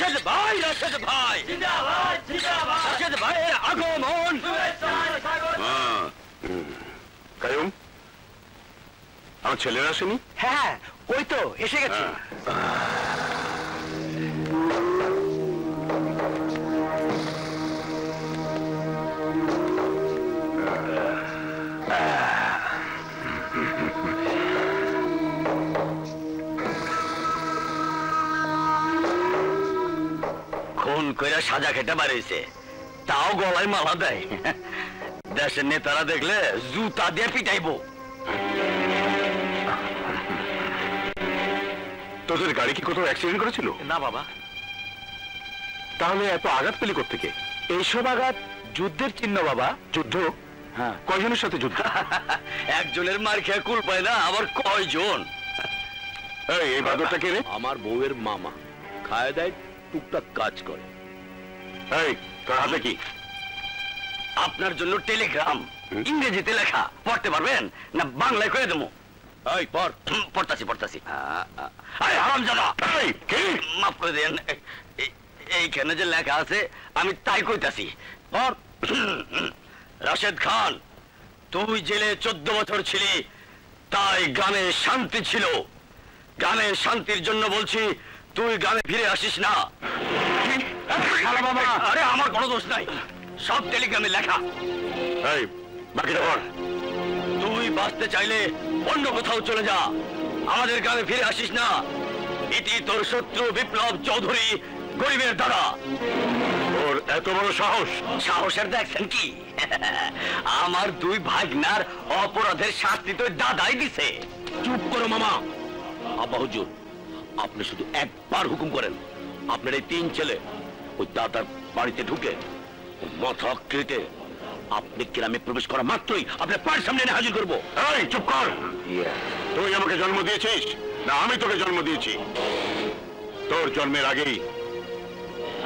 রাশেদ ভাই, রাশেদ ভাই, রাশেদ ভাইয়ের আগমন। কায়ুম, আমার ছেলেরা আসেনি? হ্যাঁ, ওই তো এসে গেছে। খুন কইরা সাজা খেতে পারিছে, তাও গলায় মালা দেয়। দেশের নেতারা দেখলে জুতা দিয়ে পিটাইবো। তোদের গাড়ি কি কোথাও অ্যাক্সিডেন্ট করেছিল? না বাবা। তাহলে এত আঘাত পেলি কোত্থেকে? এইসব আঘাত যুদ্ধের চিহ্ন বাবা। যুদ্ধ? হ্যাঁ। কয়জনের সাথে যুদ্ধ? একজনের মার খেয়ে কুল পায় না, আবার কয়জন? এই বাদরটা কে রে? আমার বউয়ের মামা, খায় দেয়, টুকটাক কাজ করে। এই তোর হাতে কি? আপনার জন্য টেলিগ্রাম, ইংরেজিতে লেখা। পড়তে পারবেন না বাংলায় কয়ে দেবো? এই পর। পড়তাছি পড়তাছি। হারামজাদা, মাফ করে দেন, এইখানে যে লেখা আছে আমি তাই কইতাছি। পড়। রাশেদ খান, তুই জেলে 14 বছর ছিলি, তাই গ্রামে শান্তি ছিল। গ্রামের শান্তির জন্য বলছি, তুই গ্রামে ফিরে আসিস না। আরে আমার কোনো দোষ নাই, সব টেলিগ্রামে লেখা। এই বাকিটা বল। তুই বাঁচতে চাইলে অন্য কোথাও চলে যা, আমাদের গ্রামে ফিরে আসিস না। এটি তোর শত্রু বিপ্লব চৌধুরী, গরিবের দাদা। ওর এত বড় সাহস? সাহসের দেখছেন কি? আমার দুই ভাগনার অপরাধের শাস্তি তো দাদাই দিছে। চুপ করো মামা। আব্বা হুজুর, আপনি শুধু একবার হুকুম করেন, আপনার এই 3 ছেলে ওই দাদার বাড়িতে ঢুকে মাথা কেটে আপনি গ্রামে প্রবেশ করা মাত্রই আপনার পায়ের সামনে এনে হাজির করবো। এই চুপ কর। তুই আমাকে জন্ম দিয়েছিস না আমি তোকে জন্ম দিয়েছি? তোর জন্মের আগেই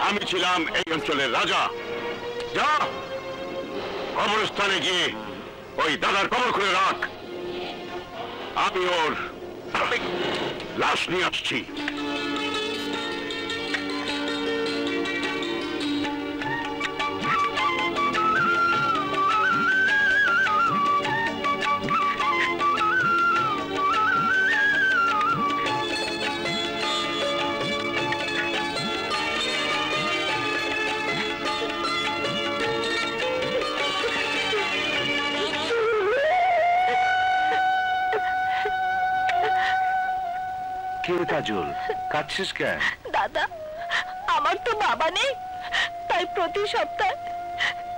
আমি ছিলাম এই অঞ্চলের রাজা। যা কবরস্থানে গিয়ে ওই দাদার কবর খুলে রাখ, আমি ওর লাশ নিয়ে আসছি। কাজল, কাঁদছিস কেন? দাদা, আমার তো বাবা নেই, তাই প্রতি সপ্তাহে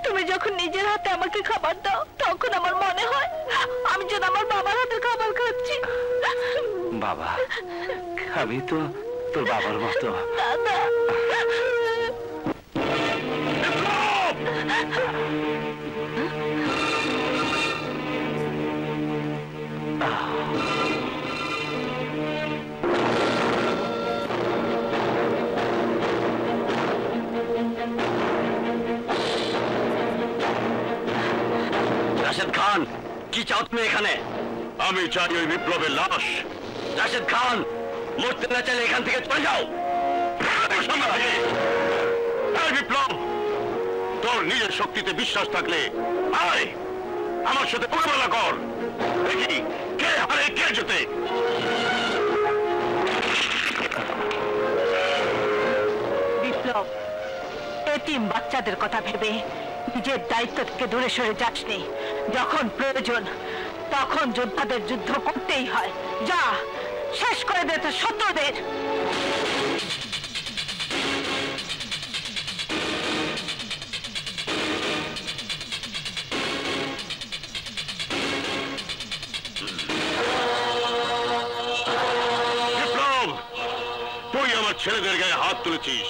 তুমি যখন নিজের হাতে আমাকে খাবার দাও, তখন আমার মনে হয় আমি যেন আমার বাবার হাতে খাবার খাচ্ছি। বাবা, আমি তো তোর বাবার মতো। দাদা, রাশেদ খান, কি চাও তুমি এখানে? আমি চাই ওই বিপ্লবের লাশ। রাশেদ খান, মরতে না চাইলে এখান থেকে চলে যাও। বিপ্লব, তোর নিজের শক্তিতে বিশ্বাস থাকলে আয় আমার সাথে মোকাবেলা কর, দেখি কে হারে কে জেতে। বিপ্লব, এতিম বাচ্চাদের কথা ভেবে নিজের দায়িত্ব থেকে দূরে সরে যাসনি। যখন প্রয়োজন তখন যোদ্ধাদের যুদ্ধ করতেই হয়। যা, শেষ করে দে তোর শত্রুদের। বিপ্লব, তুই আমার ছেলেদের গায়ে হাত তুলেছিস,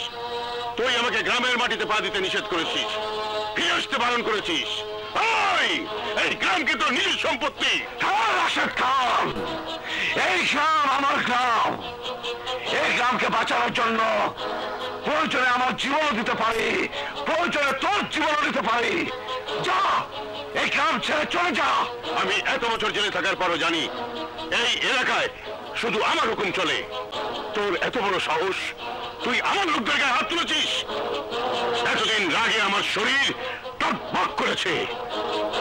তুই আমাকে গ্রামের মাটিতে পা দিতে নিষেধ করেছিস, ফিরে আসতে বারণ করেছিস। এই গ্রামকে তোর নিজের সম্পত্তি। রাশেদ খান, এই গ্রাম আমার গ্রাম। এই গ্রামকে বাঁচানোর জন্য প্রয়োজনে আমার জীবনও দিতে পারি, প্রয়োজনে তোর জীবনও দিতে পারি। যা, এই গ্রাম ছেড়ে চলে যা। আমি এত বছর জেলে থাকার পরও জানি এই এলাকায় শুধু আমার হুকুম চলে। তোর এত বড় সাহস, তুই আমার লোকদের গায়ে হাত তুলেছিস। এতদিন রাগে আমার শরীর টকবক করেছে।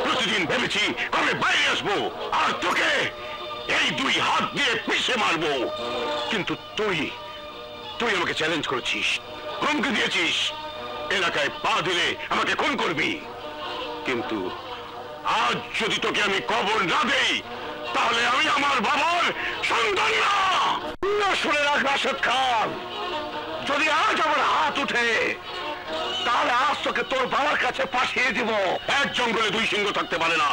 প্রতিদিন ভেবেছি কবে বাইরে আসবো আর তোকে এই দুই হাত দিয়ে পিষে মারবো। কিন্তু তুই আমাকে চ্যালেঞ্জ করেছিস, হুমকি দিয়েছিস, এলাকায় পা দিলে আমাকে খুন করবি। কিন্তু আজ যদি তোকে আমি কবর না দেই তাহলে আমি আমার বাবার সন্তান না। শুনে রাখ রাশেদ খান, যদি আজ আমার হাত উঠে তাহলে আজ তোকে তোর বাবার কাছে পাঠিয়ে দিব। এক জঙ্গলে দুই সিংহ থাকতে পারে না।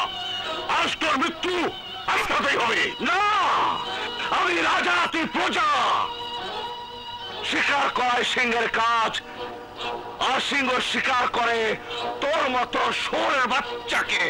আজ তোর মৃত্যু আমার সাথেই হবে। না, আমি রাজা, তুই প্রজা। শিকার করাই সিংহের কাজ, আর সিংহ শিকার করে তোর মতো শুয়োরের বাচ্চাকে।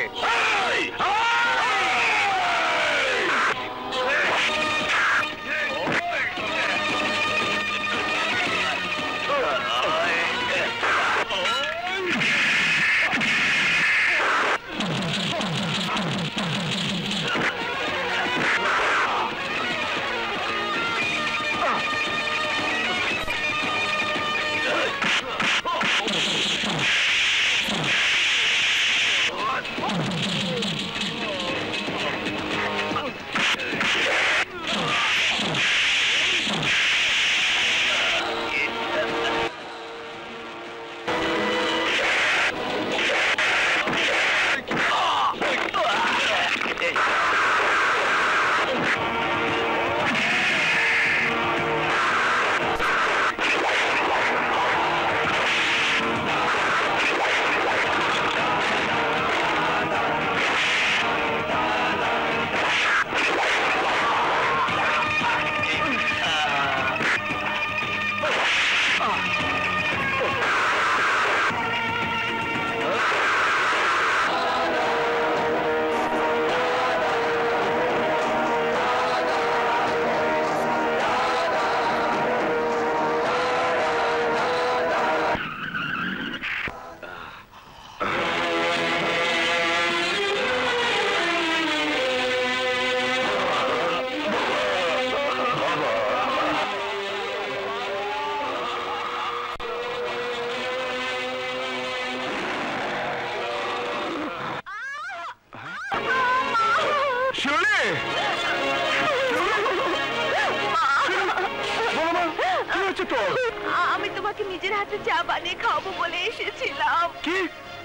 আমি তোমাকে নিজের হাতে চা বানিয়ে খাওয়াবো বলে এসেছিলাম। কি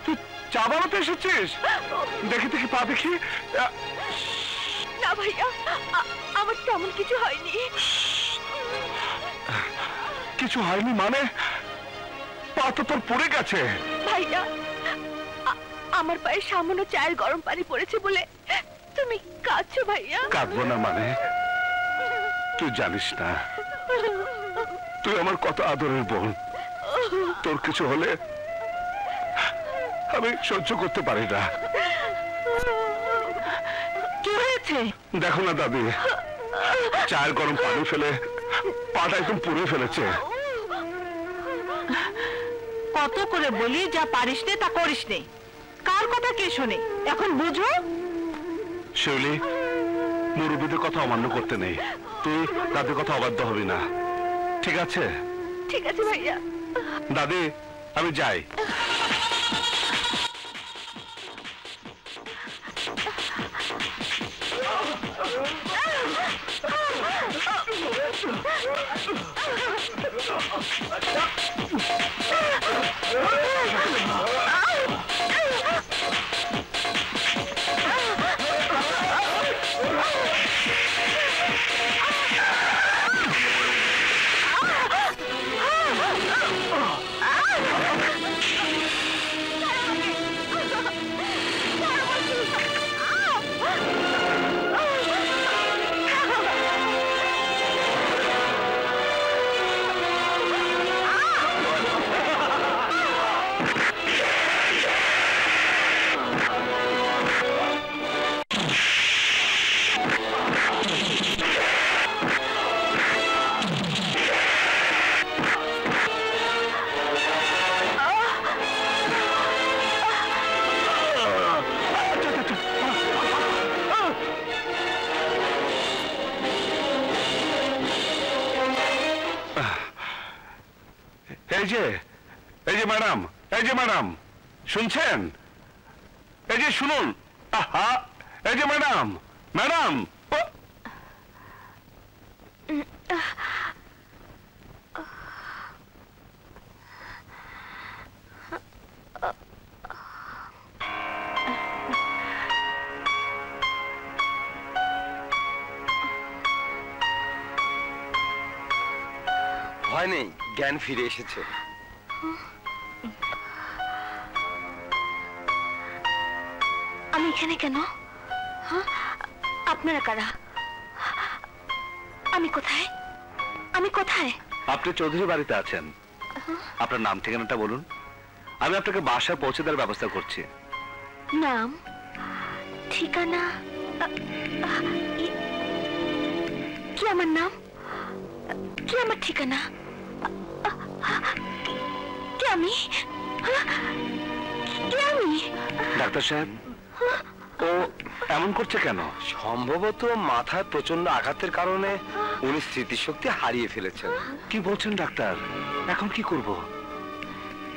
তুই চা বানাতে এসেছিস? দেখি দেখি পা দেখি। না ভাইয়া, আমার তেমন কিছু হয়নি। কিছু হয়নি মানে? পা তো তোর পড়ে গেছে। ভাইয়া, আমার পায়ে সামান্য চায়ের গরম পানি পড়েছে বলে তুমি কাঁদছো ভাইয়া? কাঁদবো না মানে? তুই জানিস না তুই আমার কত আদরের বোন। তোর কিছু হলে আমি সহ্য করতে পারি না। কি হয়েছে? দেখো না দাদি, চায়ের গরম পানি ফেলে পাটা একদম পুড়ে ফেলেছে। কত করে বলি যা পারিস নে তা করিস নে, কার কথা কে শোনে? এখন বুঝো। শিউলি, মুরব্বীদের কথা অমান্য করতে নেই। তুই দাদির কথা অবাধ্য হবি না, ঠিক আছে? ঠিক আছে ভাইয়া। দাদি, আমি যাই। এই যে ম্যাডাম, এই যে ম্যাডাম, শুনছেন? এই যে শুনুন, আহা, এই যে ম্যাডাম, ম্যাডাম। ভয় নেই, জ্ঞান ফিরে এসেছে। আমি এখানে কেন? আপনারা কারা? আমি কোথায়? আমি কোথায়? আপনি চৌধুরী বাড়িতে আছেন। আপনার নাম ঠিকানাটা বলুন, আমি আপনাকে বাসায় পৌঁছে দেওয়ার ব্যবস্থা করছি। নাম, ঠিকানা? কি আমার নাম? কি আমার ঠিকানা? কে আমি? কে আমি? ডাক্তার সাহেব, ও এমন করছে কেন? সম্ভবত মাথায় প্রচন্ড আঘাতের কারণে উনি স্মৃতিশক্তি হারিয়ে ফেলেছেন। কি বলছেন ডাক্তার? এখন কি করব?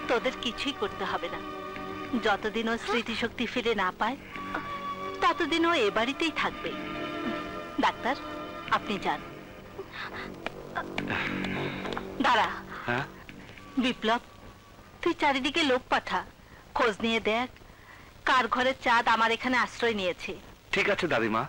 তোদের কিছুই করতে হবে না। যতদিন ও স্মৃতিশক্তি ফিরে না পায় ততদিন ও এ বাড়িতেই থাকবে। ডাক্তার, আপনি যান। দাঁড়া। হ্যাঁ? বিপ্লব, তুই চারিদিকে লোক পাঠা, খোঁজ নিয়ে দেখ কার ঘরের চাঁদ আমার এখানে আশ্রয় নিয়েছে। ঠিক আছে দাদিমা।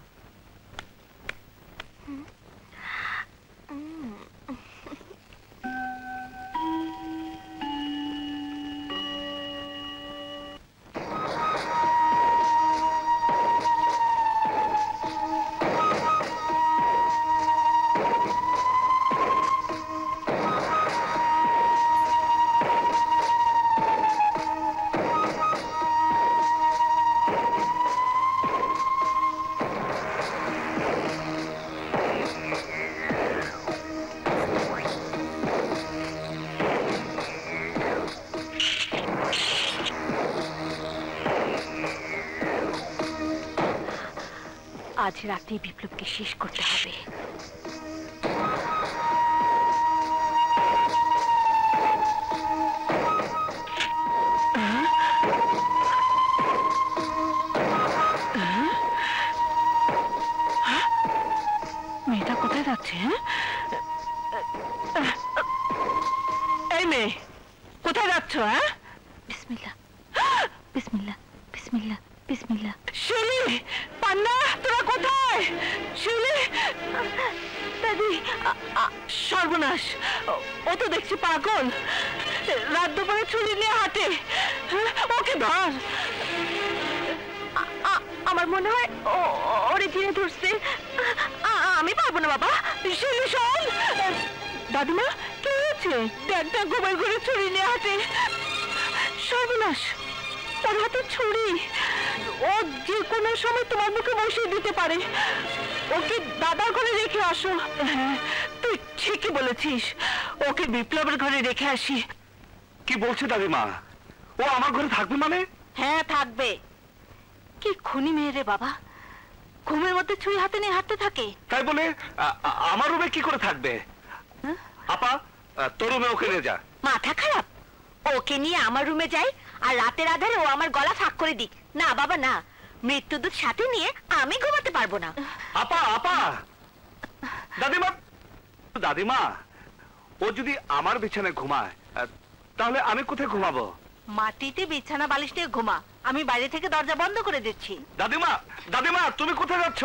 আজ রাতে বিপ্লবকে শেষ করতে হবে। মেয়েটা কোথায় যাচ্ছে? এই মেয়ে, কোথায় যাচ্ছ? হ্যাঁ, বিসমিল্লাহ, বিসমিল্লাহ, বিসমিল্লাহ, বিসমিল্লাহ। শিউলি, পান্না, তোরা কোথায়? শিউলি, দাদি, সর্বনাশ, ও তো দেখছি পাগল। রাত দুপুরে ছুরি নিয়ে হাঁটে। ওকে ধর। আমার মনে হয় ওরে ধীরে ধরছে। আমি পারবো না বাবা। শিউলি, শোন। দাদিমা, কি হয়েছে? দেখ, গোবর ঘরে ছুরি নিয়ে হাঁটে। সর্বনাশ, ওর হাতে ছুরি। ও যে কোনো সময় তোমার মুখে বসিয়ে দিতে পারে। ওকে দাদার ঘরে রেখে আসো। হ্যাঁ, তুই ঠিকই বলেছিস, ওকে বিপ্লবের ঘরে রেখে আসি। কি বলছে দাদিমা? ও আমার ঘরে থাকবে মানে? হ্যাঁ, থাকবে। কি খুনি মেয়ে রে বাবা, ঘুমের মধ্যে ছুরি হাতে নিয়ে হাঁটতে থাকে। তাই বলে আমার রুমে কি করে থাকবে? আপা, তোর রুমে ওকে নিয়ে যা। মাথা খারাপ? ওকে নিয়ে আমার রুমে যাই আর রাতের আধারে ও আমার গলা ফাঁক করে দিক? না বাবা না, মৃত্যুদূত সাথে নিয়ে আমি ঘুমাতে পারবো না। আপা, আপা, দাদিমা, দাদিমা, ও যদি আমার বিছানায় ঘুমায় তাহলে আমি কোথায় ঘুমাবো? মাটিতে বিছানা বালিশ নিয়ে ঘুমা, আমি বাইরে থেকে দরজা বন্ধ করে দিচ্ছি। দাদিমা, দাদিমা, তুমি কোথায় যাচ্ছ?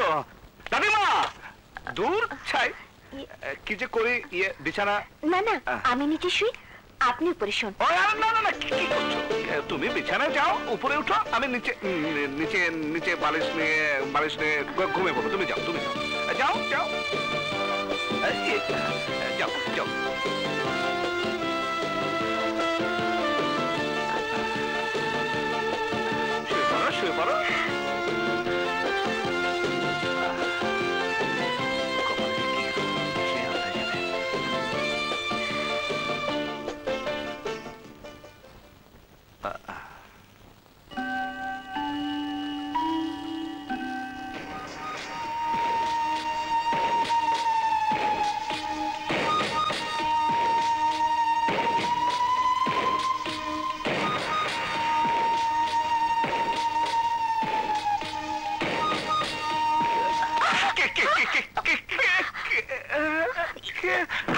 দাদিমা, দূর ছাই, কি যে করি বিছানা। না না, আমি নিচে শুই, আপনি উপরে শোন। না না না, কি করছো? তুমি বিছানায় যাও, উপরে উঠো, আমি নিচে নিচে নিচে বালিশ নিয়ে ঘুমিয়ে পড়বো। তুমি যাও, তুমি যাও, যাও যাও, যাও যাও। শুয়ে পড়ো, শুয়ে পড়ো। আমাকে